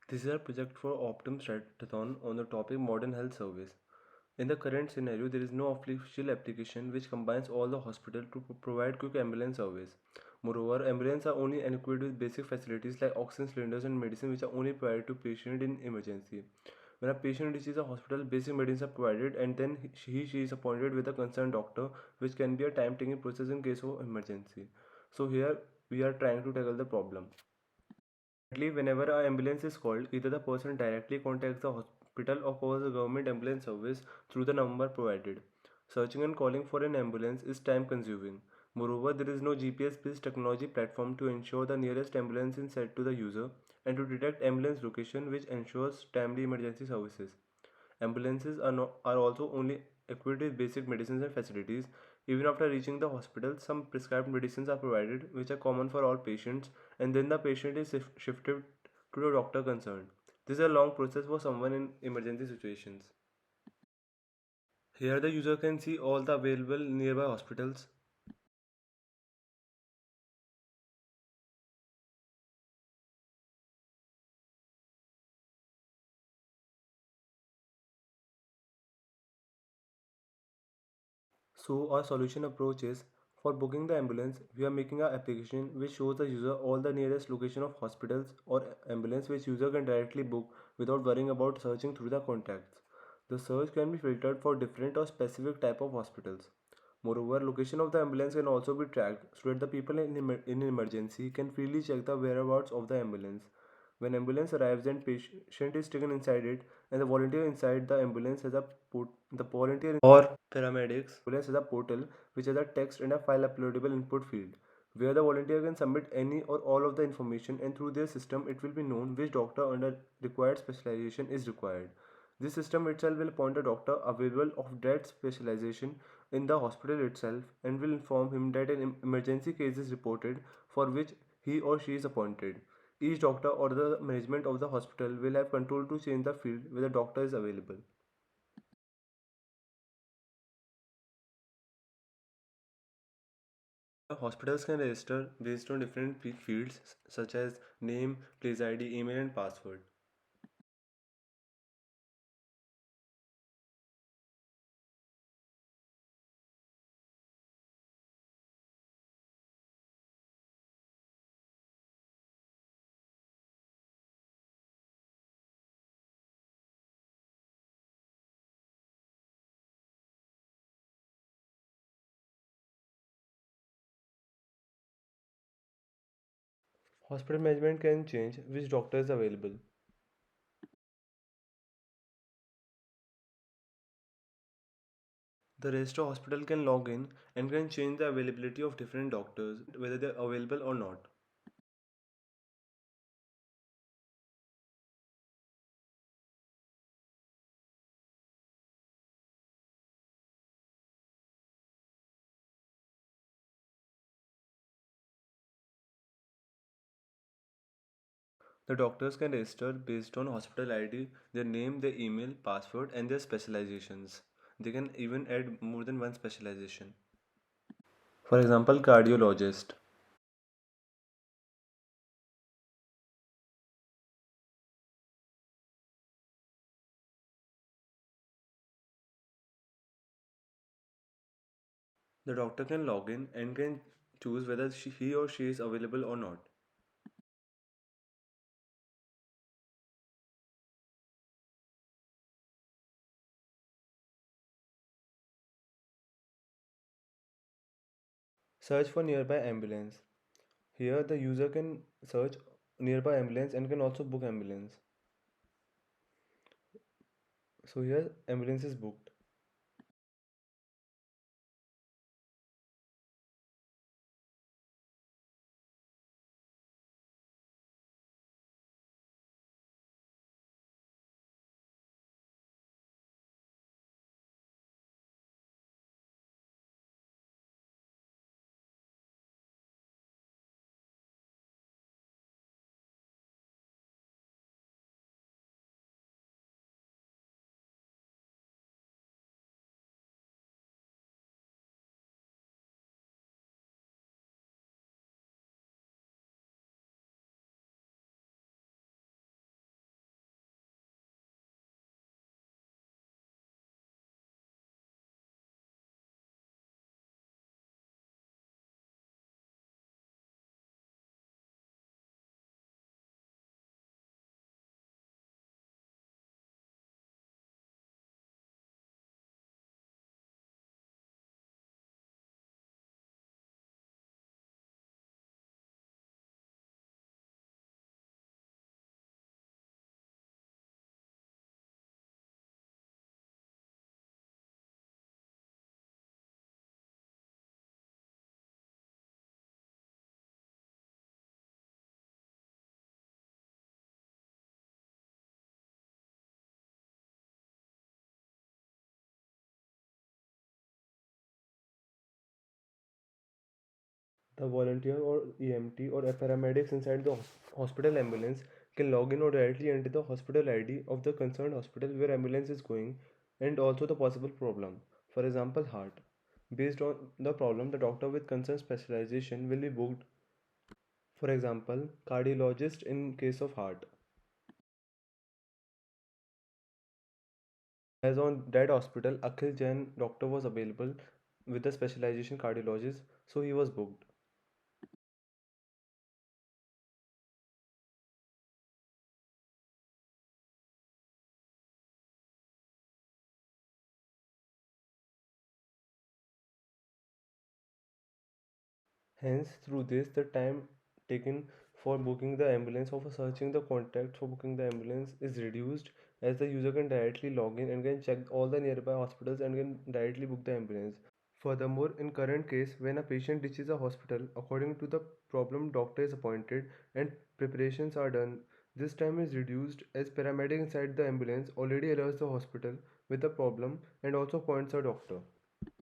This is a project for Optum Stratathon on the topic Modern Health Service. In the current scenario, there is no official application which combines all the hospital to provide quick ambulance service. Moreover, ambulances are only equipped with basic facilities like oxygen cylinders and medicine which are only provided to patient in emergency. When a patient reaches a hospital, basic medicines are provided and then she is appointed with a concerned doctor, which can be a time-taking process in case of emergency. So here we are trying to tackle the problem. Currently, whenever an ambulance is called, either the person directly contacts the hospital or calls the government ambulance service through the number provided. Searching and calling for an ambulance is time consuming. Moreover, there is no GPS based technology platform to ensure the nearest ambulance is set to the user and to detect ambulance location, which ensures timely emergency services. Ambulances are also only equipped with basic medicines and facilities. Even after reaching the hospital, some prescribed medicines are provided, which are common for all patients, and then the patient is shifted to the doctor concerned. This is a long process for someone in emergency situations. Here, the user can see all the available nearby hospitals. So, our solution approach is for booking the ambulance, we are making an application which shows the user all the nearest location of hospitals or ambulance which user can directly book without worrying about searching through the contacts. The search can be filtered for different or specific type of hospitals. Moreover, location of the ambulance can also be tracked so that the people in emergency can freely check the whereabouts of the ambulance. When ambulance arrives and patient is taken inside it, and the volunteer inside the ambulance has a the volunteer or paramedics ambulance has a portal which has a text and a file uploadable input field where the volunteer can submit any or all of the information, and through their system it will be known which doctor under required specialization is required. This system itself will appoint a doctor available of that specialization in the hospital itself and will inform him that an emergency case is reported for which he or she is appointed. Each doctor or the management of the hospital will have control to change the field where the doctor is available. Hospitals can register based on different fields such as name, place ID, email, and password. Hospital management can change which doctor is available. The register hospital can log in and can change the availability of different doctors, whether they're available or not. The doctors can register based on hospital ID, their name, their email, password, and their specializations. They can even add more than one specialization. For example, cardiologist. The doctor can log in and can choose whether he or she is available or not. Search for nearby ambulance. Here, the user can search nearby ambulance and can also book ambulance. So here, ambulance is booked. A volunteer or EMT or a paramedics inside the hospital ambulance can log in or directly enter the hospital ID of the concerned hospital where ambulance is going and also the possible problem. For example, heart. Based on the problem, the doctor with concerned specialization will be booked. For example, cardiologist in case of heart. As on that hospital, Akhil Jain doctor was available with the specialization cardiologist, so he was booked. Hence, through this, the time taken for booking the ambulance or for searching the contact for booking the ambulance is reduced as the user can directly log in and can check all the nearby hospitals and can directly book the ambulance. Furthermore, in current case, when a patient reaches a hospital, according to the problem, doctor is appointed and preparations are done. This time is reduced as paramedic inside the ambulance already alerts the hospital with the problem and also points a doctor.